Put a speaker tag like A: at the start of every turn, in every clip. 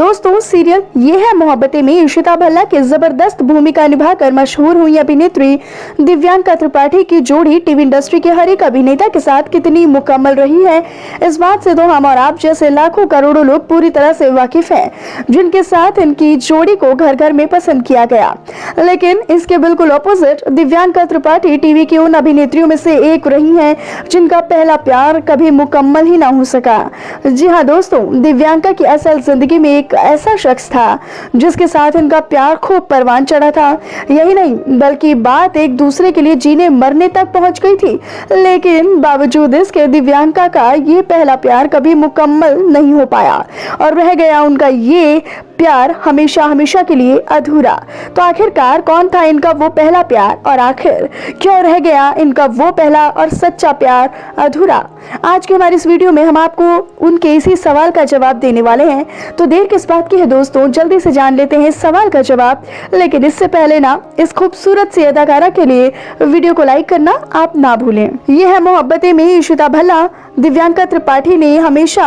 A: दोस्तों सीरियल ये है मोहब्बतें में इशिता भल्ला की जबरदस्त भूमिका निभाकर मशहूर हुई अभिनेत्री दिव्यांका त्रिपाठी की जोड़ी टीवी इंडस्ट्री के हर एक अभिनेता के साथ कितनी मुकम्मल रही है, इस बात से तो हम और आप जैसे लाखों करोड़ों लोग पूरी तरह से वाकिफ हैं, जिनके साथ इनकी जोड़ी को घर घर में पसंद किया गया। लेकिन इसके बिल्कुल ऑपोजिट दिव्यांका त्रिपाठी टीवी की उन अभिनेत्रियों में से एक रही है जिनका पहला प्यार कभी मुकम्मल ही ना हो सका। जी हाँ दोस्तों, दिव्यांका की असल जिंदगी में एक ऐसा शख्स था जिसके साथ इनका प्यार खूब परवान चढ़ा था। यही नहीं बल्कि बात एक दूसरे के लिए जीने मरने तक पहुंच गई थी। लेकिन बावजूद इसके दिव्यांका का ये पहला प्यार कभी मुकम्मल नहीं हो पाया और रह गया उनका ये प्यार हमेशा हमेशा के लिए अधूरा। तो आखिरकार कौन था इनका वो पहला प्यार और आखिर क्यों रह गया इनका वो पहला और सच्चा प्यार अधूरा? आज की हमारी इस वीडियो में हम आपको उनके इसी सवाल का जवाब देने वाले हैं। तो देर किस बात की है दोस्तों, जल्दी से जान लेते हैं इस सवाल का जवाब। लेकिन इससे पहले ना इस खूबसूरत सी अदाकारा के लिए वीडियो को लाइक करना आप ना भूलें। यह है मोहब्बतें में इशिता भल्ला। दिव्यांका त्रिपाठी ने हमेशा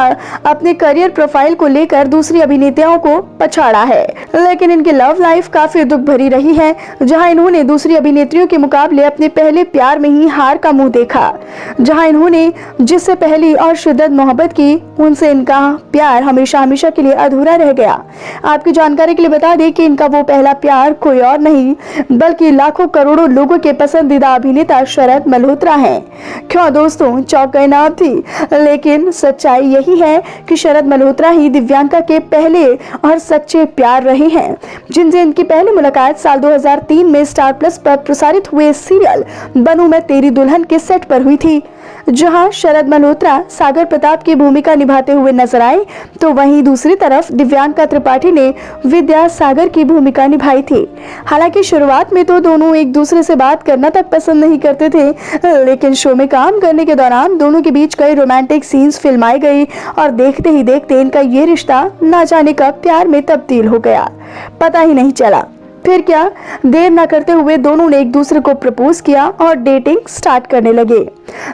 A: अपने करियर प्रोफाइल को लेकर दूसरी अभिनेताओं को पछाड़ा है, लेकिन इनकी लव लाइफ काफी दुख भरी रही है, जहां इन्होंने दूसरी अभिनेत्रियों के मुकाबले अपने पहले प्यार में ही हार का मुंह देखा। जहां इन्होंने जिससे पहली और शिद्दत मोहब्बत की, उनसे इनका प्यार हमेशा हमेशा के लिए अधूरा रह गया। आपकी जानकारी के लिए बता दें कि इनका वो पहला प्यार कोई और नहीं बल्कि लाखों करोड़ों लोगों के पसंदीदा अभिनेता शरद मल्होत्रा हैं। क्यों दोस्तों, चौंक गए ना आप थी? लेकिन सच्चाई यही है कि शरद मल्होत्रा ही दिव्यांका के पहले और सच्चे प्यार रहे हैं, जिनसे इनकी पहली मुलाकात साल 2003 में स्टार प्लस पर प्रसारित हुए सीरियल बनूं मैं तेरी दुल्हन के सेट पर हुई थी, जहां शरद मल्होत्रा सागर प्रताप की भूमिका निभाते हुए नजर आए, तो वहीं दूसरी तरफ दिव्यांका त्रिपाठी ने विद्या सागर की भूमिका निभाई थी। हालांकि शुरुआत में तो दोनों एक दूसरे से बात करना तक पसंद नहीं करते थे, लेकिन शो में काम करने के दौरान दोनों के बीच कई रोमांटिक सीन्स फिल्माई गई और देखते ही देखते इनका ये रिश्ता ना जाने कब प्यार में तब्दील हो गया, पता ही नहीं चला। फिर क्या, देर न करते हुए दोनों ने एक दूसरे को प्रपोज किया और डेटिंग स्टार्ट करने लगे।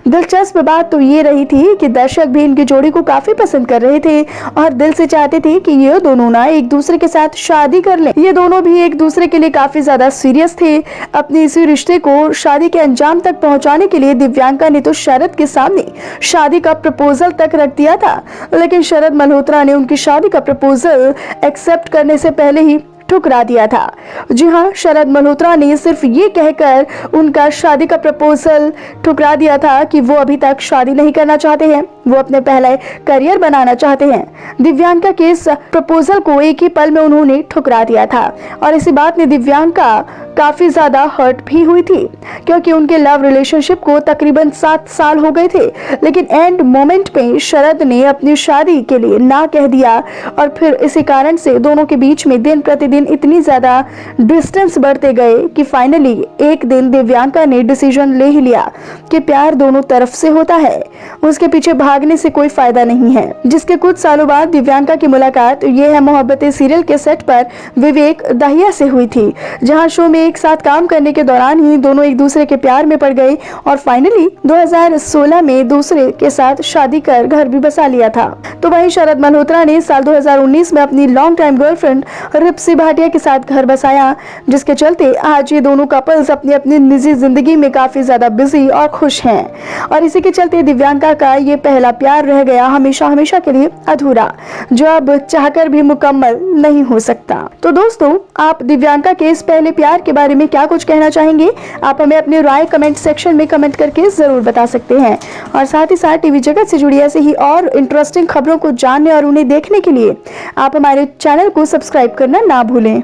A: दिलचस्प बात तो ये रही थी कि दर्शक भी इनकी जोड़ी को काफी पसंद कर रहे थे और दिल से चाहते थे कि ये दोनों ना एक दूसरे के साथ शादी कर लें। ये दोनों भी एक दूसरे के लिए काफी ज्यादा सीरियस थे। अपने इसी रिश्ते को शादी के अंजाम तक पहुंचाने के लिए दिव्यांका ने तो शरद के सामने शादी का प्रपोजल तक रख दिया था, लेकिन शरद मल्होत्रा ने उनकी शादी का प्रपोजल एक्सेप्ट करने से पहले ही ठुकरा दिया था। जी हाँ, शरद मल्होत्रा ने सिर्फ ये कहकर उनका शादी का प्रपोजल ठुकरा दिया था कि वो अभी तक शादी नहीं करना चाहते हैं, वो अपने पहले करियर बनाना चाहते हैं। दिव्यांका के इस प्रपोजल को एक ही पल में उन्होंने ठुकरा दिया था और इसी बात ने दिव्यांका काफी ज्यादा हर्ट भी हुई थी, क्योंकि उनके लव रिलेशनशिप को तकरीबन 7 साल हो गए थे। लेकिन एंड मोमेंट पे शरद ने अपनी शादी के लिए ना कह दिया और फिर इसी कारण से दोनों के बीच में दिन प्रतिदिन इतनी ज्यादा डिस्टेंस बढ़ते गए कि फाइनली एक दिन दिव्यांका ने डिसीजन ले ही लिया कि प्यार दोनों तरफ से होता है, उसके पीछे भागने से कोई फायदा नहीं है। जिसके कुछ सालों बाद दिव्यांका की मुलाकात ये है मोहब्बतें सीरियल के सेट पर विवेक दाहिया से हुई थी, जहां शो में एक साथ काम करने के दौरान ही दोनों एक दूसरे के प्यार में पड़ गए और फाइनली 2016 में दूसरे के साथ शादी कर घर भी बसा लिया था। तो वहीं शरद मल्होत्रा ने साल 2019 में अपनी लॉन्ग टाइम गर्लफ्रेंड रिप्सी भाटिया के साथ घर बसाया, जिसके चलते आज ये दोनों कपल्स अपनी अपनी निजी जिंदगी में काफी ज्यादा बिजी और खुश हैं। और इसी के चलते दिव्यांका का ये पहला प्यार रह गया हमेशा हमेशा के लिए अधूरा, जो अब चाहकर भी मुकम्मल नहीं हो सकता। तो दोस्तों, आप दिव्यांका के इस पहले प्यार के बारे में क्या कुछ कहना चाहेंगे? आप हमें अपनी राय कमेंट सेक्शन में कमेंट करके जरूर बता सकते हैं। और साथ ही साथ टीवी जगत से जुड़ी ऐसे ही और इंटरेस्टिंग खबरों को जानने और उन्हें देखने के लिए आप हमारे चैनल को सब्सक्राइब करना ना भूलें।